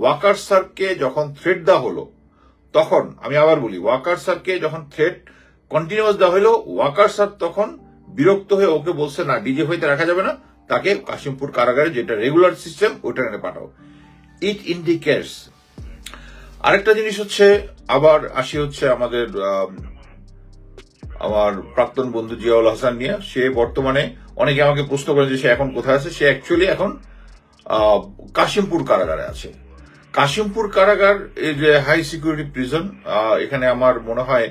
ওয়াকার স্যারকে যখন থ্রেট দেওয়া হলো, তখন আমি আবার বলি, ওয়াকার স্যারকে যখন থ্রেট কন্টিনিউয়াস দেওয়া হলো, ওয়াকার স্যার তখন বিরক্ত হয়ে ওকে বলছে, না, ডিজিএফআই তে রাখা যাবে না, তাকে কাশিমপুর কারাগারে, যেটা রেগুলার সিস্টেম, ওইটা এনে পাঠাও। It indicates. আরেকটা জিনিস হচ্ছে, আবার আসি হচ্ছে আমার প্রাক্তন বন্ধু জিয়াউল হাসান নিয়ে। সে বর্তমানে, অনেকে আমাকে প্রশ্ন করেন যে সে এখন কোথায় আছে। সে অ্যাকচুয়ালি এখন কাশিমপুর কারাগারে আছে। কাশিমপুর কারাগার এই যে হাই সিকিউরিটি প্রিজন, এখানে আমার মনে হয়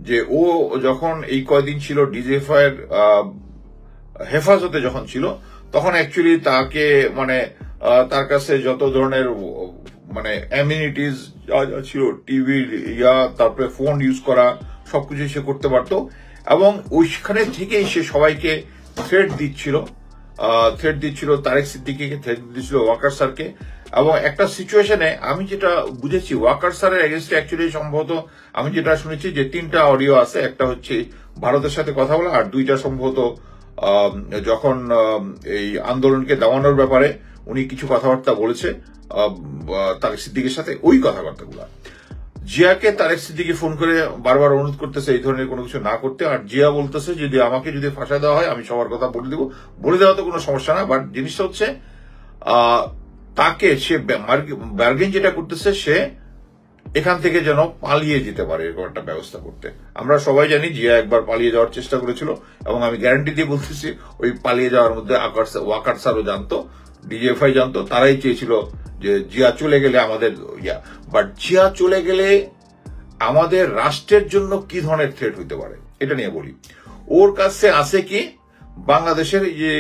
যে ও যখন এই কয়দিন ছিল ডিজিএফআই এর হেফাজতে যখন ছিল, তখন অ্যাকচুয়ালি তাকে তার কাছে যত ধরনের অ্যামিনিটিস ছিল, টিভি তারপরে ফোন ইউজ করা, সবকিছু সে করতে পারত। এবং ওইখানে থেকেই সে সবাইকে থ্রেট দিচ্ছিল, তারেক সিদ্দিকীকে থ্রেট দিচ্ছিল, ওয়াকার স্যারকে। এবং একটা সিচুয়েশনে আমি যেটা বুঝেছি, ওয়াকার স্যারের এগেনস্টে অ্যাকচুয়ালি সম্ভবত আমি যেটা শুনেছি যে 3টা অডিও আছে। একটা হচ্ছে ভারতের সাথে কথা বলা, আর 2টা সম্ভবত যখন এই আন্দোলনকে দামানোর ব্যাপারে উনি কিছু কথাবার্তা বলেছে তারেক সিদ্দিকের সাথে, ওই কথাবার্তাগুলা। জিয়াকে তারেক সিদ্দিকী ফোন করে বারবার অনুরোধ করতেছে এই ধরনের কোনো কিছু না করতে, আর জিয়া বলতেছে যদি আমাকে ফাঁসা দেওয়া হয় আমি সবার কথা বলে দেবো। বলে দেওয়া তো কোনো সমস্যা না, বাট জিনিসটা হচ্ছে তাকে সে বার্গেন যেটা করতেছে, সে এখান থেকে যেন পালিয়ে যেতে পারে এরকম একটা ব্যবস্থা করতে। আমরা সবাই জানি জিয়া একবার পালিয়ে যাওয়ার চেষ্টা করেছিল, এবং আমি গ্যারান্টি দিয়ে বলতেছি ওই পালিয়ে যাওয়ার মধ্যে ওয়াকার স্যারও জানতো, ডিজিএফআই জানতো, তারাই চেয়েছিল যে জিয়া চলে গেলে আমাদের বাট জিয়া চলে গেলে আমাদের রাষ্ট্রের জন্য কি ধরনের থ্রেট হইতে পারে এটা নিয়ে বলি। ওর কাছে আছে কি, বাংলাদেশের যে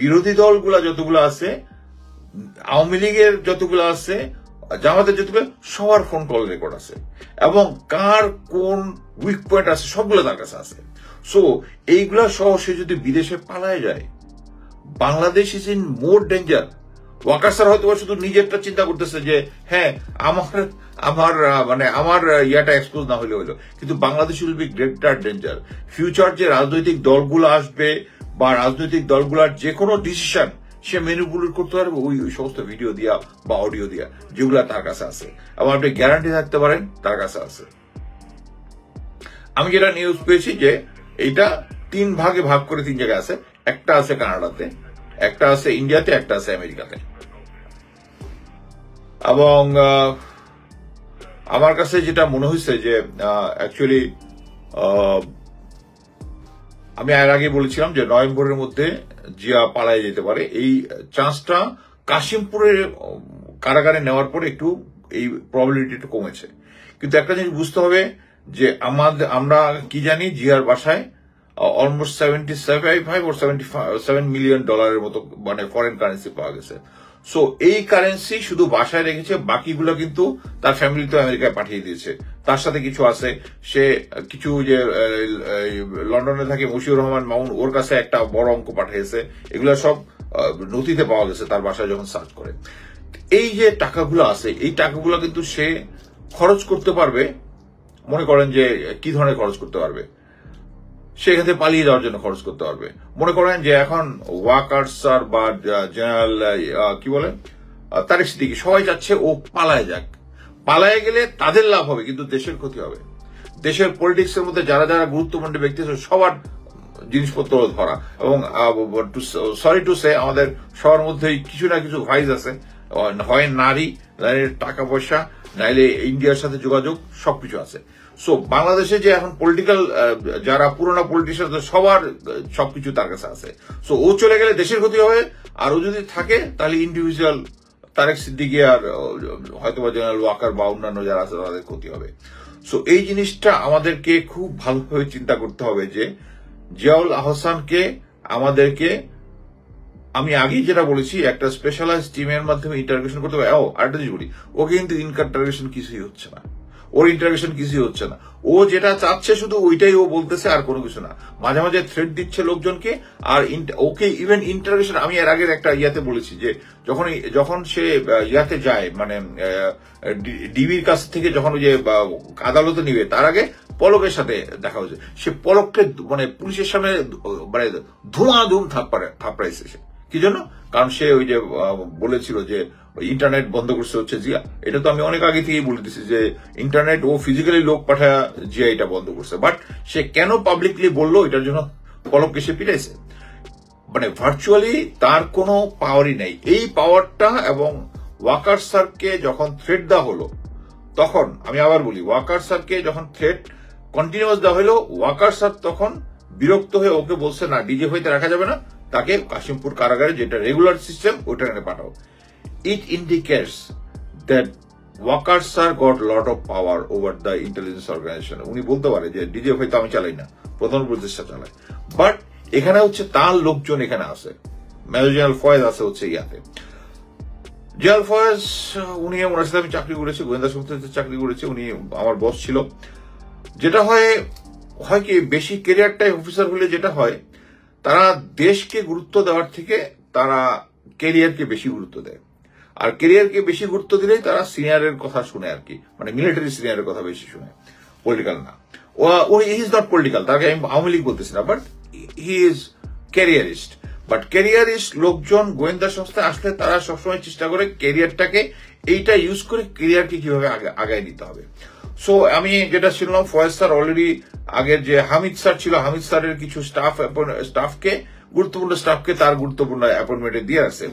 বিরোধী দলগুলা যতগুলো আছে, আওয়ামী লীগের যতগুলো আছে, জামাতের যতগুলো, সবার ফোন কল রেকর্ড আছে, এবং কার কোন উইক পয়েন্ট আছে সবগুলো তার কাছে আছে। সো এইগুলা সহ সে যদি বিদেশে পালায় যায়, Bangladesh is in more danger. Waker sir হয়তো শুধু নিজেরটা চিন্তা করতেছে যে হ্যাঁ আমার ইয়াটা এক্সপোজ না হলে হইলো, কিন্তু Bangladesh will be greater danger. Future যে রাজনৈতিক দলগুলো আসবে বা রাজনৈতিক দলগুলোর যে কোনো ডিসিশন সে ম্যানিপুলেট করতে পারবে ওই সমস্ত ভিডিও দিয়া বা অডিও দিয়া, যেগুলো তার কাছে আছে, এবং আপনি গ্যারান্টি থাকতে পারেন তার কাছে আছে। আমি যেটা নিউজ পেয়েছি যে এইটা 3 ভাগে ভাগ করে 3 জায়গায় আছে। একটা আছে কানাডাতে, একটা আছে ইন্ডিয়াতে, একটা আছে আমেরিকাতে। এবং আমার কাছে যেটা মনে হয়েছে যে অ্যাকচুয়ালি আমি এর আগে বলেছিলাম যে নভেম্বরের মধ্যে জিয়া পালায় যেতে পারে। এই চান্সটা কাশিমপুরের কারাগারে নেওয়ার পরে একটু এই প্রবাবিলিটিটা কমেছে। কিন্তু একটা জিনিস বুঝতে হবে যে আমরা কি জানি, জিয়ার বাসায় অলমোস্ট 75 or 77 মিলিয়ন ডলারের মতো ফরেন কারেন্সি পাওয়া গেছে। সো এই কারেন্সি শুধু বাসায় রেখেছে, বাকিগুলো কিন্তু তার ফ্যামিলি তো আমেরিকায় পাঠিয়ে দিয়েছে। তার সাথে কিছু আছে, সে কিছু যে লন্ডনে থাকে মশিউর রহমান মামুন, ওর কাছে একটা বড় অঙ্ক পাঠিয়েছে। এগুলো সব নথিতে পাওয়া গেছে তার বাসায় যখন সার্চ করে। এই যে টাকাগুলো আছে, এই টাকাগুলো কিন্তু সে খরচ করতে পারবে। মনে করেন যে কি ধরনের খরচ করতে পারবে, সেখান থেকে পালিয়ে যাওয়ার জন্য খরচ করতে পারবে। মনে করেন যে এখন ওয়াকার স্যার বা জেনারেল কি বলে তারেক সিদ্দিকী সবাই চাচ্ছে ও পালায় যাক। পালায় গেলে তাদের লাভ হবে, কিন্তু দেশের ক্ষতি হবে। দেশের পলিটিক্স এর মধ্যে যারা যারা গুরুত্বপূর্ণ ব্যক্তি আছে সবার জিনিসপত্র ধরা। এবং সরি টু সে, আমাদের সবার মধ্যেই কিছু না কিছু ভাইস আছে, হয় নারী, টাকা পয়সা, নাইলে ইন্ডিয়ার সাথে যোগাযোগ, সবকিছু আছে। সো বাংলাদেশে যে এখন পলিটিক্যাল যারা পুরোনো পলিটিশিয়ান সবার সবকিছু তার কাছে আছে। সো ও চলে গেলে দেশের ক্ষতি হবে, আর ও যদি থাকে তাহলে ইন্ডিভিজুয়াল তারেক সিদ্দিকী আর হয়তো বা জেনারেল ওয়াকার বা অন্যান্য যারা আছে তাদের ক্ষতি হবে। সো এই জিনিসটা আমাদেরকে খুব ভালোভাবে চিন্তা করতে হবে যে জিয়াউল আহসানকে আমাদেরকে, আমি আগেই যেটা বলেছি, একটা স্পেশালাইজ টিমের মাধ্যমে ইন্টারোগেশন করতে হবে। আরেকটা জিনিস বলি, ওকে কিন্তু ইন্টারোগেশন কিছুই হচ্ছে না, ওর ইন্টারোগেশন কিছুই হচ্ছে না। ও যেটা চাচ্ছে শুধু ওইটাই ও বলতেছে, আর কোনো কিছু না। মাঝে মাঝে থ্রেট দিচ্ছে লোকজনকে, আর ওকে ইভেন ইন্টারোগেশন, আমি এর আগের একটা ইয়াতে বলেছি যে যখন সে ইয়াতে যায়, ডিবির কাছ থেকে যখন ওই যে আদালতে নিবে, তার আগে পলকের সাথে দেখা হয়েছে। সে পলককে পুলিশের সামনে ধুমাধুম থাপড়াইছে সে। কি জন্য? কারণ সে ওই যে বলেছিল যে ইন্টারনেট বন্ধ করছে হচ্ছে জিয়া। এটা তো আমি অনেক আগে থেকেই বলে দিচ্ছি যে ইন্টারনেট ও ফিজিক্যালি লোক পাঠায় জিয়া এটা বন্ধ করছে, বাট সে কেন পাবলিকলি বললো এটার জন্য কলমকে সে পিটাইছে। মানে ভার্চুয়ালি তার কোনো পাওয়ারই নাই। এই পাওয়ারটা এবং ওয়াকার স্যারকে যখন থ্রেট দেওয়া হলো, তখন আমি আবার বলি, ওয়াকার স্যারকে যখন থ্রেট কন্টিনিউয়াস দেওয়া হলো, ওয়াকার স্যার তখন বিরক্ত হয়ে ওকে বলছে না, ডিজে হইতে রাখা যাবে না, তাকে কাশিমপুর কারাগারে যেটা রেগুলার সিস্টেম ওইটা এনে পাঠাও। It indicates that Waker sir got lot of power over the intelligence organization. উনি বলতে পারে যে ডিজে হয়তো আমি চালাই না, প্রধান উপদেষ্টা চালায়, বাট এখানে হচ্ছে তার লোকজন এখানে আছে। মেজর জেনারেল ফয়েজ আছে হচ্ছে ইয়াতে। জেনারেল ফয়েজ উনি, ওনার সাথে আমি চাকরি করেছি, গোয়েন্দা সংস্থাতে চাকরি করেছি, উনি আমার বস ছিল। যেটা হয় কি, বেশি ক্যারিয়ার টাইপ অফিসার হলে যেটা হয়, তারা দেশকে গুরুত্ব দেওয়ার থেকে তারা ক্যারিয়ারকে বেশি গুরুত্ব দেয়। আর ক্যারিয়ারকে বেশি গুরুত্ব দিলেই তারা সিনিয়রের কথা শুনে আর কি, মানে মিলিটারি সিনিয়রের কথা বেশি শুনে, পলিটিক্যাল না। হি ইজ নট পলিটিক্যাল, তাকে আমি আওয়ামী লীগ বলতেছি না, বাট হি ইজ ক্যারিয়ারিস্ট। বাট ক্যারিয়ারিস্ট লোকজন গোয়েন্দা সংস্থায় আসলে তারা সবসময় চেষ্টা করে ক্যারিয়ারটাকে এইটা ইউজ করে ক্যারিয়ারকে কিভাবে আগায় নিতে হবে। সো আমি যেটা শুনলাম, ফয়েজ স্যার অলরেডি আগের যে হামিদ স্যার ছিল, হামিদ স্যারের কিছু স্টাফকে গুরুত্বপূর্ণ স্টাফকে তার গুরুত্বপূর্ণ অ্যাপয়েন্টমেন্টে দিয়ে আসছে।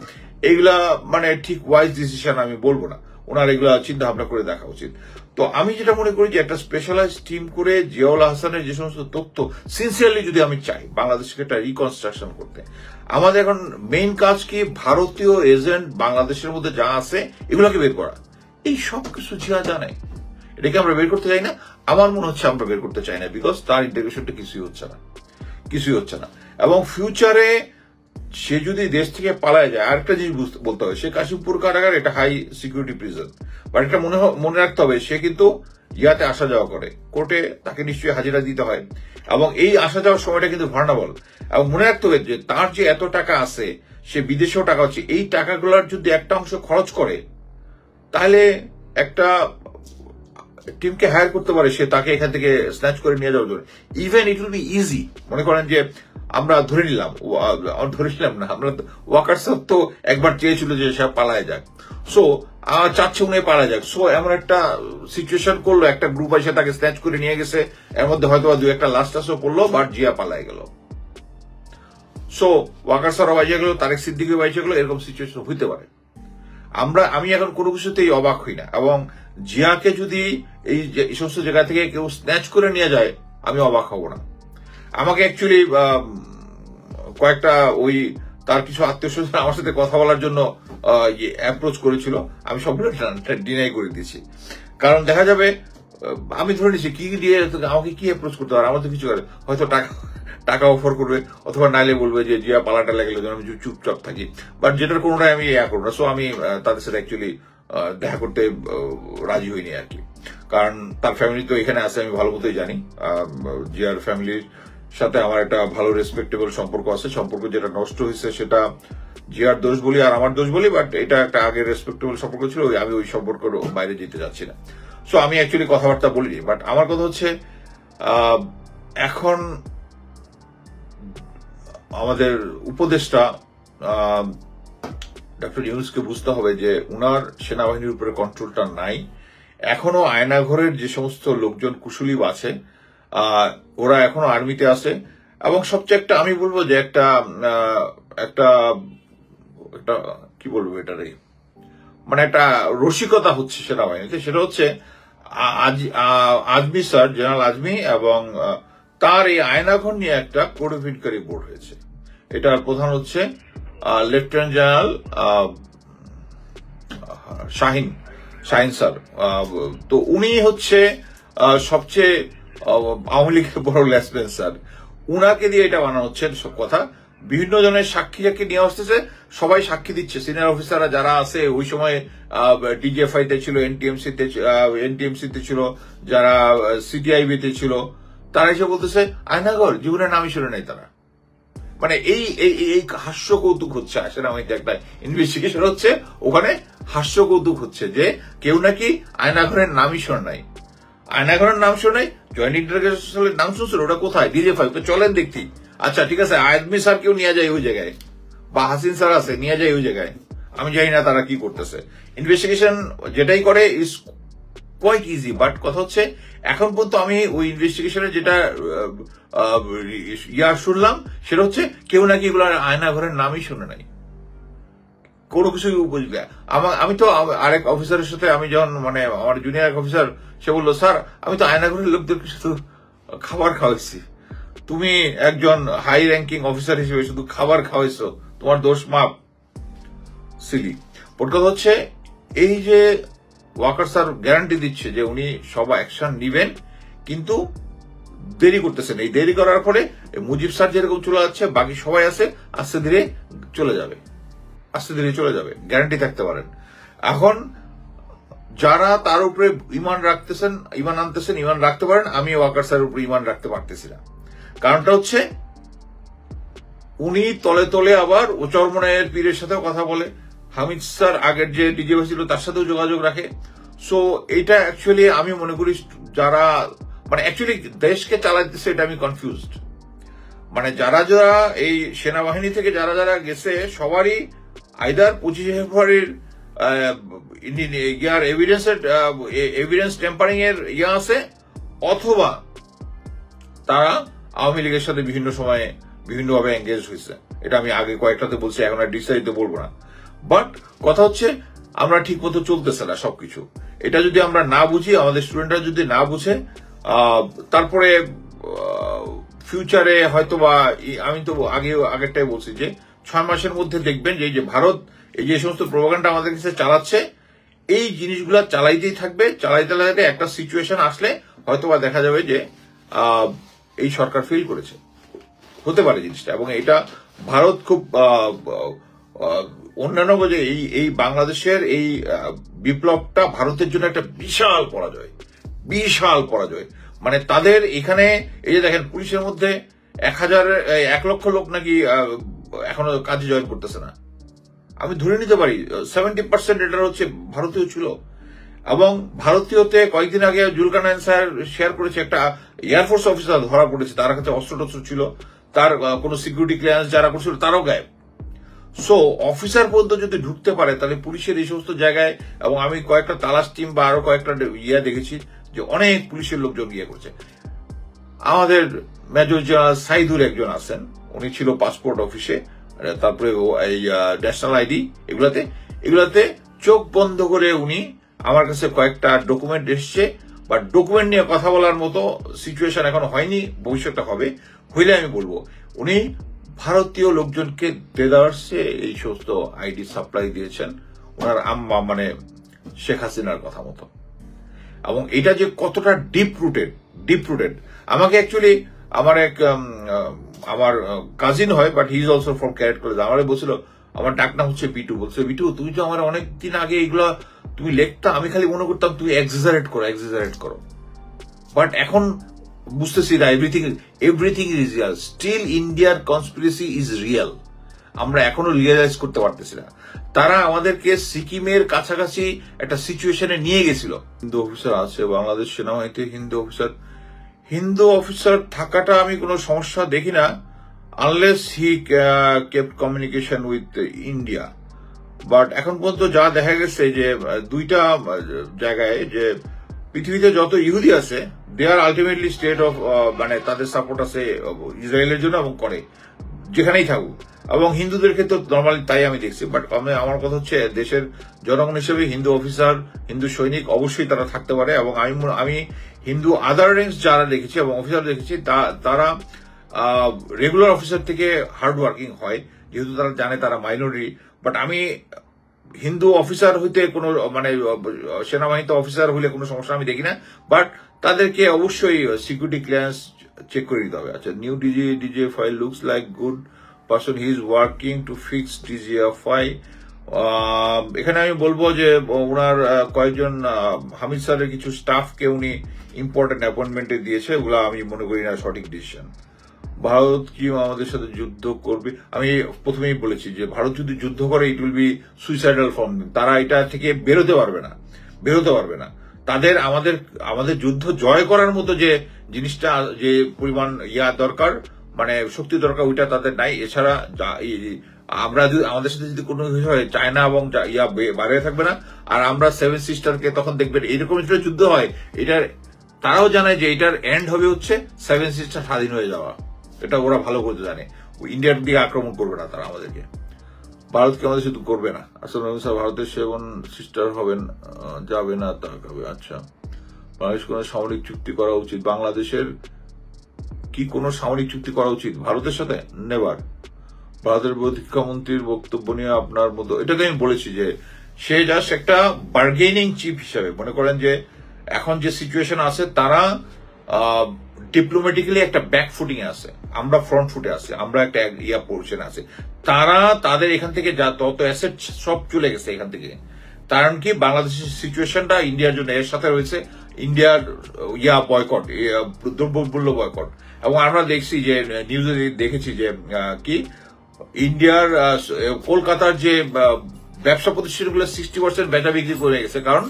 এইগুলা মানে ঠিক ওয়াইজ ডিসিশন আমি বলবো না, ওনার এগুলা চিন্তা ভাবনা করে দেখা উচিত। তো আমি যেটা মনে করি যে একটা স্পেশালাইজ টিম করে জিয়াউল হাসানের যে সমস্ত তথ্য সিনসিয়ারলি যদি আমি চাই বাংলাদেশকে একটা রিকনস্ট্রাকশন করতে, আমাদের এখন মেইন কাজ কি, ভারতীয় এজেন্ট বাংলাদেশের মধ্যে যা আছে এগুলোকে বের করা। এই সব কিছু জিয়া জানে, এটাকে আমরা বের করতে চাই না। আমার মনে হচ্ছে আমরা বের করতে চাই না, বিকজ তার ইন্টিগ্রেশনটা কিছুই হচ্ছে না। এবং ফিউচারে সে যদি দেশ থেকে পালায় যায়, আরেকটা জিনিস বলতে হবে, সে কাশিমপুর কারাগার এটা হাই সিকিউরিটি প্রিজন, বাট এটা মনে রাখতে হবে সে কিন্তু ইয়াতে আসা যাওয়া করে, কোর্টে তাকে নিশ্চয়ই হাজিরা দিতে হয়, এবং এই আসা যাওয়ার সময়টা কিন্তু ভার্নাবল। এবং মনে রাখতে হবে যে তার যে এত টাকা আছে, সে বিদেশেও টাকা হচ্ছে, এই টাকাগুলোর যদি একটা অংশ খরচ করে তাহলে একটা টিমকে হায়ার করতে পারে, সে তাকে এখান থেকে স্ন্যাচ করে নিয়ে যাওয়ার জন্য। Even it will be easy. মনে করেন যে আমরা ধরে নিলাম না, আমরা ওয়াকার স্যার তো একবার চেয়েছিল যে সে পালায় যাক, সো চাচ্ছে উনি পালায় যাক। সো এমন একটা সিচুয়েশন করলো, একটা গ্রুপ এসে তাকে স্ন্যাচ করে নিয়ে গেছে, এর মধ্যে হয়তো দু একটা লাস্ট টাসও করলো, বাট জিয়া পালায় গেল। সো ওয়াকার স্যারও বাইজে গেল, তারেক সিদ্দিকিও বাইজে গেল, এরকম সিচুয়েশন হইতে পারে। আমি এখন কোনো কিছুতেই অবাক হই না, এবং জিয়াকে যদি এই সমস্ত জায়গা থেকে কেউ স্ন্যাচ করে নিয়ে যায় আমি অবাক হব না। আমাকে অ্যাকচুয়ালি কয়েকটা ওই তার কিছু আত্মীয় স্বজন আমার সাথে কথা বলার জন্য অ্যাপ্রোচ করেছিল, আমি সবগুলো ডিনাই করে দিয়েছি। কারণ দেখা যাবে, আমি ধরে নিচ্ছি কি দিয়ে আমাকে কি অ্যাপ্রোচ করতে পারে, আমার তো কিছু করে হয়তো টাকা অফার করবে, অথবা নাইলে বলবে যে জিয়া পালাটা লাগলে যেন আমি চুপচাপ থাকি, বাট যেটার কোনোটাই আমি করবো না। সো আমি তাদের সাথে অ্যাকচুয়ালি দেখা করতে রাজি হইনি আর কি, কারণ তার ফ্যামিলি তো এখানে আছে, আমি ভালো মতোই জানি। জিয়ার ফ্যামিলির সাথে আমার একটা ভালো রেসপেক্টেবল সম্পর্ক আছে। সম্পর্ক যেটা নষ্ট হয়েছে সেটা জিয়ার দোষ বলি আর আমার দোষ বলি, বাট এটা একটা আগে রেসপেক্টেবল সম্পর্ক ছিল, আমি ওই সম্পর্কের বাইরে যেতে যাচ্ছি না। সো আমি অ্যাকচুয়ালি কথাবার্তা বলিনি, বাট আমার কথা হচ্ছে এখন আমাদের উপদেষ্টা ডক্টর ইউনূসকে বুঝতে হবে যে উনার সেনাবাহিনীর উপরে কন্ট্রোলটা নাই। এখনো আয়নাঘরের যে সমস্ত লোকজন কুশলী আছে, ওরা এখনো আর্মিতে আছে, এবং সবচেয়ে একটা আমি বলবো যে একটা একটা একটা কি বলবো এটারে, মানে একটা রসিকতা হচ্ছে সেনাবাহিনীতে, সেটা হচ্ছে আজমি স্যার, জেনারেল আজমি, এবং তার এই আয়নাঘর নিয়ে একটা কোড অফ ইনকোয়ারি বোর্ড হয়েছে। এটার প্রধান হচ্ছে লেফটেন্যান্ট জেনারেল শাহিন স্যার। তো উনি হচ্ছে সবচেয়ে আওয়ামী লীগের বড় লেসবেন স্যার, উনাকে দিয়ে এটা বানানো হচ্ছে সব কথা। বিভিন্ন জনের সাক্ষী নিয়ে আসতেছে, সবাই সাক্ষী দিচ্ছে, সিনিয়র অফিসাররা যারা আছে, ওই সময় ডিজিএফআই তে ছিল, এনটিএমসি তে ছিল, যারা সিটিআইবি তে ছিল, তারা এসে বলতেছে আয়নাঘর জীবনের নামই শুনে নাই তারা। মানে এই হাস্য কৌতুক হচ্ছে, সেনাবাহিনীতে একটা ইনভেস্টিগেশন হচ্ছে, ওখানে হাস্য কৌতুক হচ্ছে যে কেউ নাকি আয়নাঘরের নামই শোনে নাই। আয়নাঘরের নাম শোনে নাই, জয়েন্ট ইন্টারোগেশনের নাম শুনছিল, ওটা কোথায়? ডিজিএফআই। তো চলেন দেখি। আচ্ছা ঠিক আছে, আজমি স্যার কেউ নিয়ে যায় ওই জায়গায়, বা হাসিন স্যার আছে নিয়ে যায় ওই জায়গায়, আমি জানি না তারা কি করতেছে। ইনভেস্টিগেশন যেটাই করে ইজ কোয়াইট ইজি, বাট কথা হচ্ছে এখন পর্যন্ত আমি ওই ইনভেস্টিগেশনের যেটা শুনলাম সেটা হচ্ছে কেউ নাকি এগুলো আয়না ঘরের নামই শুনে নাই, কোনো কিছু বুঝবে। আমি তো আরেক অফিসারের সাথে আমি যখন মানে আমার জুনিয়র এক অফিসার সে বললো, স্যার আমি তো আয়না ঘরের লোকদেরকে শুধু খাবার খাওয়াইছি, তুমি একজন হাই র্যাঙ্কিং অফিসার হিসেবে শুধু খাবার খাওয়াইছো, তোমার দোষ মাপ। সিলি ওর কথা হচ্ছে এই যে ওয়াকার স্যার গ্যারান্টি দিচ্ছে যে উনি সব অ্যাকশন নিবেন, কিন্তু দেরি করতেছেন। এই দেরি করার ফলে মুজিব স্যার যেরকম চলে যাচ্ছে, বাকি সবাই আছে আস্তে ধীরে চলে যাবে, আস্তে ধীরে চলে যাবে, গ্যারান্টি থাকতে পারেন। এখন যারা তার উপরে ইমান রাখতেছেন, ইমান আনতেছেন, ইমান রাখতে পারেন। আমি ওয়াকার স্যারের উপরে ইমান রাখতে পারতেছি না। কারণটা হচ্ছে উনি তলে তলে আবার ও চরমনায়ের পীরের সাথেও কথা বলে, হামিদ স্যার আগের যে ডিজে ছিল তার সাথেও যোগাযোগ রাখে। সো এটা অ্যাকচুয়ালি আমি মনে করি যারা মানে অ্যাকচুয়ালি দেশকে চালাইতেছে, এটা আমি কনফিউজড। মানে যারা যারা এই সেনাবাহিনী থেকে যারা যারা গেছে সবারই আইদার 25 ফেব্রুয়ারির ইয়ার এভিডেন্স টেম্পারিং এর ইয়া আছে, অথবা তারা আওয়ামী লীগের সাথে বিভিন্ন সময়ে বিভিন্নভাবে এঙ্গেজ হয়েছে। এটা আমি আগে কয়েকটাতে বলছি, এখন আর ডিসাইড বলবো না। বাট কথা হচ্ছে আমরা ঠিক মতো চলতেছে না সবকিছু। এটা যদি আমরা না বুঝি, আমাদের স্টুডেন্টরা যদি না বুঝে, তারপরে ফিউচারে হয়তোবা আমি তো আগেরটাই বলছি যে 6 মাসের মধ্যে দেখবেন যে এই যে ভারত এই যে সমস্ত প্রোপাগান্ডা আমাদের কাছে চালাচ্ছে, এই জিনিসগুলা চালাইতেই থাকবে, চালাইতে থাকবে। একটা সিচুয়েশন আসলে হয়তোবা দেখা যাবে যে এই সরকার ফেল করেছে, হতে পারে জিনিসটা। এবং এটা ভারত খুব অন্যান্য যে এই বাংলাদেশের এই বিপ্লবটা ভারতের জন্য একটা বিশাল পরাজয়, বিশাল পরাজয়। মানে তাদের এখানে এই যে দেখেন পুলিশের মধ্যে 1 লক্ষ লোক নাকি এখনো কাজে জয়েন করতেছে না। আমি ধরে নিতে পারি 70% এটা হচ্ছে ভারতীয় ছিল। এবং ভারতীয়তে কয়েকদিন আগে জুলকারনাইন স্যার শেয়ার করেছে, একটা এয়ারফোর্স অফিসার ধরা পড়েছে, তার কাছে অস্ত্র টস্ত্র ছিল, তার কোনো সিকিউরিটি ক্লিয়ারেন্স যারা করছিল তারাও গায়েব। সো অফিসার পর্যন্ত যদি ঢুকতে পারে, তাহলে পুলিশের এই সমস্ত জায়গায়, এবং আমি কয়েকটা তালাশ টিম বা আরো কয়েকটা ইয়ে দেখেছি যে অনেক পুলিশের লোকজন গিয়ে করছে। আমাদের মেজর জেনারেল সাইদুর একজন আছেন, উনি ছিল পাসপোর্ট অফিসে, তারপরে এই ন্যাশনাল আইডি এগুলাতে চোখ বন্ধ করে উনি আমার কাছে কয়েকটা ডকুমেন্ট এসছে, বা ডকুমেন্ট নিয়ে কথা বলার মতো সিচুয়েশন এখন হয়নি, ভবিষ্যতে হবে, হইলে আমি বলবো উনি ভারতীয় লোকজনকে দেদারসে এই সমস্ত আইডি সাপ্লাই দিয়েছেন ওনার আম্মা মানে শেখ হাসিনার কথা মতো। এবং এটা যে কতটা ডিপ রুটেড আমাকে অ্যাকচুয়ালি আমার কাজিন হয়, but he is also from carat college, আমার বলছিল, আমার ডাক নাম হচ্ছে বিটু, বলছে বিটু তুমি তো আমার অনেকদিন আগে এগুলা তুমি লেখতা, আমি খালি মনে করতাম তুমি এক্সাজারেট করো, বাট এখন বুঝতেছি না এভরিথিং ইজ রিয়াল, স্টিল ইন্ডিয়ার কনস্পিরেসি ইজ রিয়াল। আমরা এখনো রিয়েলাইজ করতে পারতেছি না। তারা আমাদেরকে সিকিমের কাছাকাছি একটা সিচুয়েশনে নিয়ে গেছিল। হিন্দু অফিসার আছে বাংলাদেশ সেনাবাহিনীতে, হিন্দু অফিসার থাকাটা আমি কোনো সমস্যা দেখি না, unless he kept communication with India. But এখন পর্যন্ত যা দেখা গেছে যে দুইটা জায়গায় যে পৃথিবীতে যত ইহুদি আছে, দে আর আলটিমেটলি স্টেট অফ মানে তাদের সাপোর্ট আছে ইসরায়েলের জন্য এবং করে যেখানেই থাকুক, এবং হিন্দুদের ক্ষেত্রে নর্মালি তাই আমি দেখছি। বাট আমার কথা হচ্ছে দেশের জনগণ হিসেবে হিন্দু অফিসার, হিন্দু সৈনিক অবশ্যই তারা থাকতে পারে। এবং আমি হিন্দু আদার র্যাঙ্কস যারা দেখেছি এবং অফিসার দেখেছি, তারা রেগুলার অফিসার থেকে হার্ড ওয়ার্কিং হয়, যেহেতু তারা জানে তারা মাইনরিটি। বাট আমি হিন্দু অফিসার হইতে কোনো মানে সেনাবাহিনীতে অফিসার হইলে কোনো সমস্যা আমি দেখি না, বাট তাদেরকে অবশ্যই সিকিউরিটি ক্লিয়ারেন্স চেক করে দিতে হবে। আচ্ছা, new DJ file looks like good person, he is working to fix DGFI. এখানে আমি বলবো যে ওনার কয়েকজন হামিদ স্যারের কিছু স্টাফকে উনি ইম্পর্টেন্ট অ্যাপয়েন্টমেন্টে দিয়েছে, ওগুলা আমি মনে করি না সঠিক ডিসিশন। ভারত কি আমাদের সাথে যুদ্ধ করবে? আমি প্রথমেই বলেছি যে ভারত যদি যুদ্ধ করে it will be suicidal from, তারা এটা থেকে বেরোতে পারবে না। তাদের আমাদের যুদ্ধ জয় করার মতো যে জিনিসটা, যে পরিমাণ দরকার, মানে শক্তি দরকার, ওইটা তাদের নাই। এছাড়া আমরা যদি আমাদের সাথে যদি কোনো কিছু হয়, চায়না এবং বাইরে থাকবে না, আর আমরা সেভেন সিস্টারকে তখন দেখবেন এইরকম একটা যুদ্ধ হয়, এটার তারাও জানে যে এটার এন্ড হবে হচ্ছে সেভেন সিস্টার স্বাধীন হয়ে যাওয়া। এটা ওরা ভালো করে জানে। ইন্ডিয়ার দিকে আক্রমণ করবে না তারা আমাদেরকে, ভারতকে আমাদের শুধু করবে না। আসলে ভারতের সেভেন সিস্টার হবেন যাবে না তা হবে। আচ্ছা, বাংলাদেশ কোন সামরিক চুক্তি করা উচিত? বাংলাদেশের কি কোনো সামরিক চুক্তি করা উচিত ভারতের সাথে? নেভার। ভারতের প্রতিরক্ষা মন্ত্রীর বক্তব্য নিয়ে আপনার মতো, এটাতে আমি বলেছি যে সে জাস্ট একটা বার্গেনিং চিপ হিসাবে মনে করেন যে এখন যে সিচুয়েশন আছে তারা ডিপ্লোম্যাটিক্যালি একটা ব্যাক ফুটিং এ আছে, আমরা ফ্রন্ট ফুটে আছি, আমরা একটা পজিশনে আছি। তারা তাদের এখান থেকে যা তত অ্যাসেট সব চলে গেছে এখান থেকে। কারণ কি বাংলাদেশের সিচুয়েশনটা ইন্ডিয়ার জন্য এর সাথে রয়েছে ইন্ডিয়ার বয়কট, দ্রব্যমূল্য বয়কট। এবং আমরা দেখছি যে নিউজে দেখেছি যে কি ইন্ডিয়ার কলকাতার যে ব্যবসা প্রতিষ্ঠানগুলো 60% বেচা বিক্রি করে গেছে, কারণ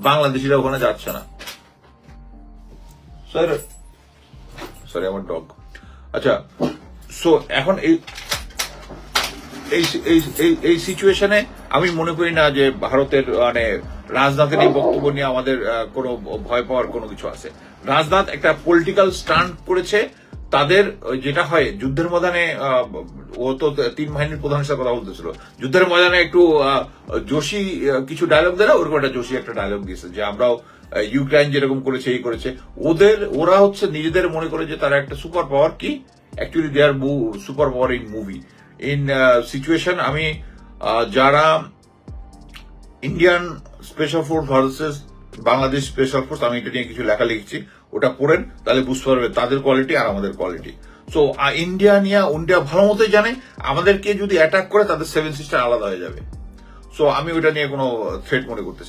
বাংলাদেশিরা ওখানে যাচ্ছে না। সরি আমার ডগ। আচ্ছা, সো এখন এই সিচুয়েশনে আমি মনে করি না যে ভারতের মানে রাজনাথের এই বক্তব্য নিয়ে আমাদের কোনো ভয় পাওয়ার কোনো কিছু আছে। রাজনাথ একটা পলিটিক্যাল স্টান্ট করেছে। তাদের যেটা হয় যুদ্ধের ময়দানে, ও তো 3 বাহিনীর প্রধানের সাথে কথা বলতেছিল, যুদ্ধের ময়দানে একটু জোশী কিছু ডায়লগ দেয় না, ওরকম একটা জোশী একটা ডায়লগ দিয়েছে যে আমরাও ইউক্রেন যেরকম করেছে এই করেছে। ওরা হচ্ছে নিজেদের মনে করে যে তারা একটা সুপার পাওয়ার, কি actually they are super power in movie in situation. আমি যারা Indian special force versus Bangladesh special force, আমি এটা নিয়ে কিছু লেখা লিখছি, ওটা পড়েন তাহলে বুঝতে পারবে তাদের কোয়ালিটি আর আমাদের কোয়ালিটি। সো ইন্ডিয়া ভালো মতোই জানে আমাদেরকে যদি অ্যাটাক করে তাদের সেভেন সিস্টার আলাদা হয়ে যাবে। সো আমি ওইটা নিয়ে কোনো থ্রেট মনে করতেছি